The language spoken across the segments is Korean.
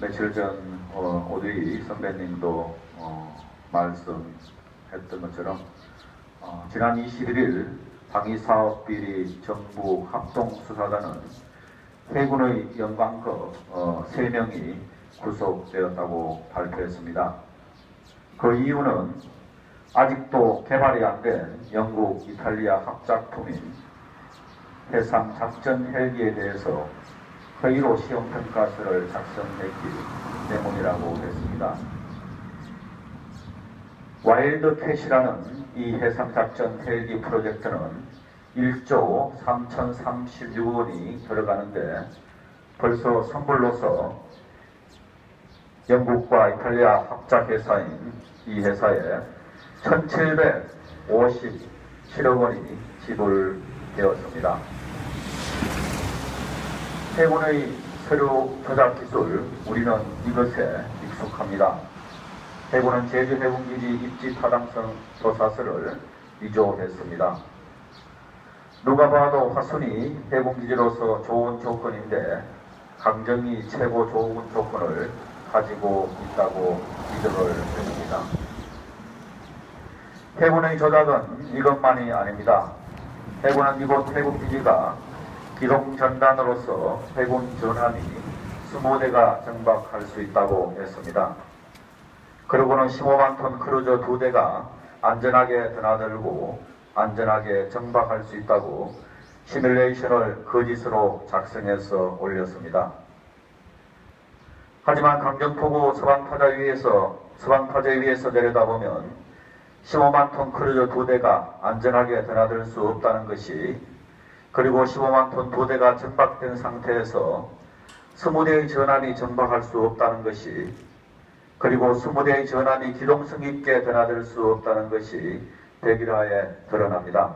며칠 전 오두희 선배님도 말씀했던 것처럼 지난 21일 방위사업비리 정부 합동수사단은 해군의 영광급 3명이 구속되었다고 발표했습니다. 그 이유는 아직도 개발이 안 된 영국, 이탈리아 합작품인 해상작전 헬기에 대해서 허위로 시험평가서를 작성했기 때문이라고 했습니다. 와일드캣이라는 이 해상작전 헬기 프로젝트는 1조 3,036억 원이 들어가는데 벌써 선불로서 영국과 이탈리아 합작회사인 이 회사에 1,757억 원이 지불되었습니다. 해군의 서류 조작 기술, 우리는 이것에 익숙합니다. 해군은 제주 해군기지 입지 타당성 조사서를 위조했습니다. 누가 봐도 화순이 해군기지로서 좋은 조건인데 강정이 최고 좋은 조건을 가지고 있다고 지적을 했습니다. 해군의 조작은 이것만이 아닙니다. 해군은 이곳 해군기지가 기동전단으로서 해군 전함이 20대가 정박할 수 있다고 했습니다. 그리고는 15만 톤 크루저 2대가 안전하게 드나들고 안전하게 정박할 수 있다고 시뮬레이션을 거짓으로 작성해서 올렸습니다. 하지만 강정포구 서방타제 위에서 내려다보면 15만 톤 크루저 2대가 안전하게 드나들 수 없다는 것이, 그리고 15만 톤 2대가 정박된 상태에서 20대의 전함이 정박할 수 없다는 것이, 그리고 20대의 전함이 기동성 있게 드나들 수 없다는 것이 백일화에 드러납니다.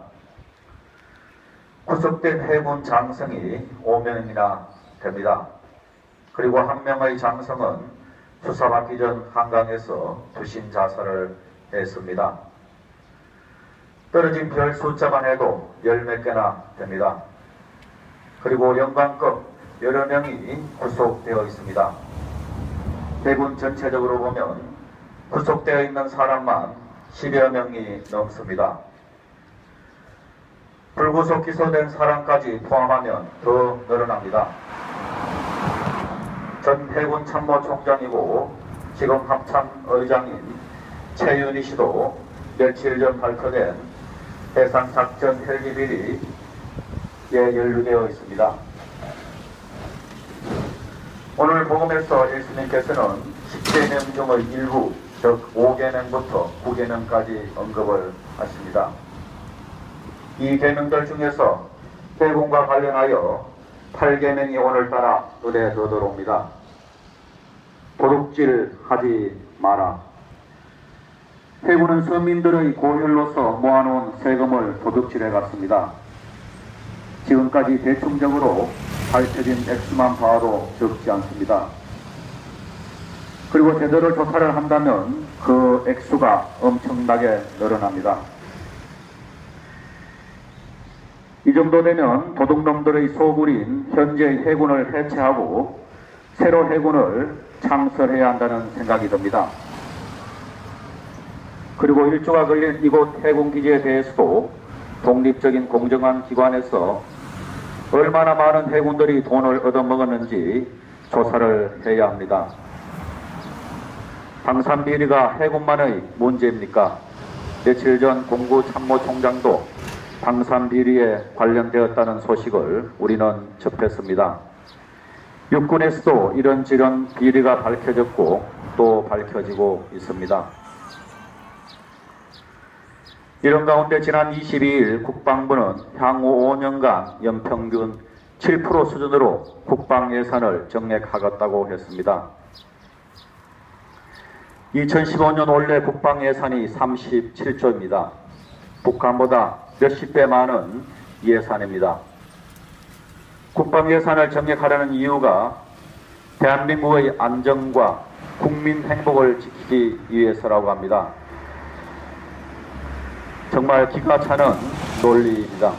구속된 해군 장성이 5명이나 됩니다. 그리고 한 명의 장성은 수사받기 전 한강에서 투신 자살을 했습니다. 떨어진 별 숫자만 해도 10몇 개나 됩니다. 그리고 영광급 여러 명이 구속되어 있습니다. 해군 전체적으로 보면 구속되어 있는 사람만 10여 명이 넘습니다. 불구속 기소된 사람까지 포함하면 더 늘어납니다. 전 해군 참모총장이고 지금 합참의장인 최윤희 씨도 며칠 전 발표된 해상작전 헬기 비리에 연루되어 있습니다. 오늘 복음에서 예수님께서는 10계명 중의 일부, 즉 5계명부터 9계명까지 언급을 하십니다. 이 계명들 중에서 해군과 관련하여 8계명이 오늘따라 눈에 더 들어옵니다. 도둑질하지 마라. 해군은 서민들의 고혈로서 모아놓은 세금을 도둑질해 갔습니다. 지금까지 대충적으로 밝혀진 액수만 봐도 적지 않습니다. 그리고 제대로 조사를 한다면 그 액수가 엄청나게 늘어납니다. 이 정도 되면 도둑놈들의 소굴인 현재의 해군을 해체하고 새로 해군을 창설해야 한다는 생각이 듭니다. 그리고 일주가 걸린 이곳 해군기지에 대해서도 독립적인 공정한 기관에서 얼마나 많은 해군들이 돈을 얻어먹었는지 조사를 해야 합니다. 방산비리가 해군만의 문제입니까? 며칠 전 공구참모총장도 방산비리에 관련되었다는 소식을 우리는 접했습니다. 육군에서도 이런저런 비리가 밝혀졌고 또 밝혀지고 있습니다. 이런 가운데 지난 22일 국방부는 향후 5년간 연평균 7% 수준으로 국방 예산을 정액하겠다고 했습니다. 2015년 원래 국방 예산이 37조입니다. 북한보다 몇십 배 많은 예산입니다. 국방 예산을 정액하려는 이유가 대한민국의 안정과 국민 행복을 지키기 위해서라고 합니다. 정말 기가 차는 논리입니다.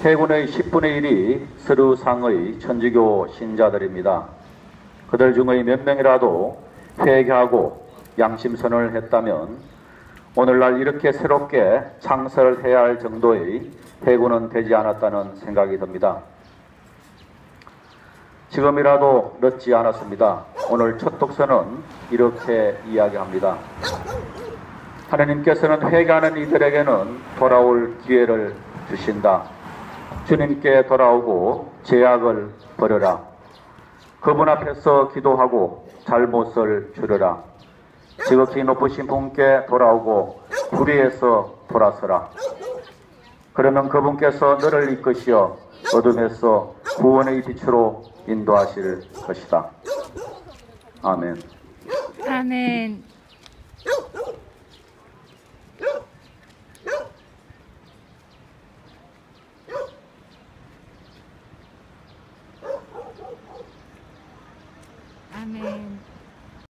해군의 10분의 1이 서류상의 천주교 신자들입니다. 그들 중의 몇 명이라도 회개하고 양심선언을 했다면 오늘날 이렇게 새롭게 창설해야 할 정도의 해군은 되지 않았다는 생각이 듭니다. 지금이라도 늦지 않았습니다. 오늘 첫 독서는 이렇게 이야기합니다. 하느님께서는 회개하는 이들에게는 돌아올 기회를 주신다. 주님께 돌아오고 죄악을 버려라. 그분 앞에서 기도하고 잘못을 줄여라. 지극히 높으신 분께 돌아오고 불의에서 돌아서라. 그러면 그분께서 너를 이끄시어 어둠에서 구원의 빛으로 인도하실 것이다. 아멘. 아멘. 아멘.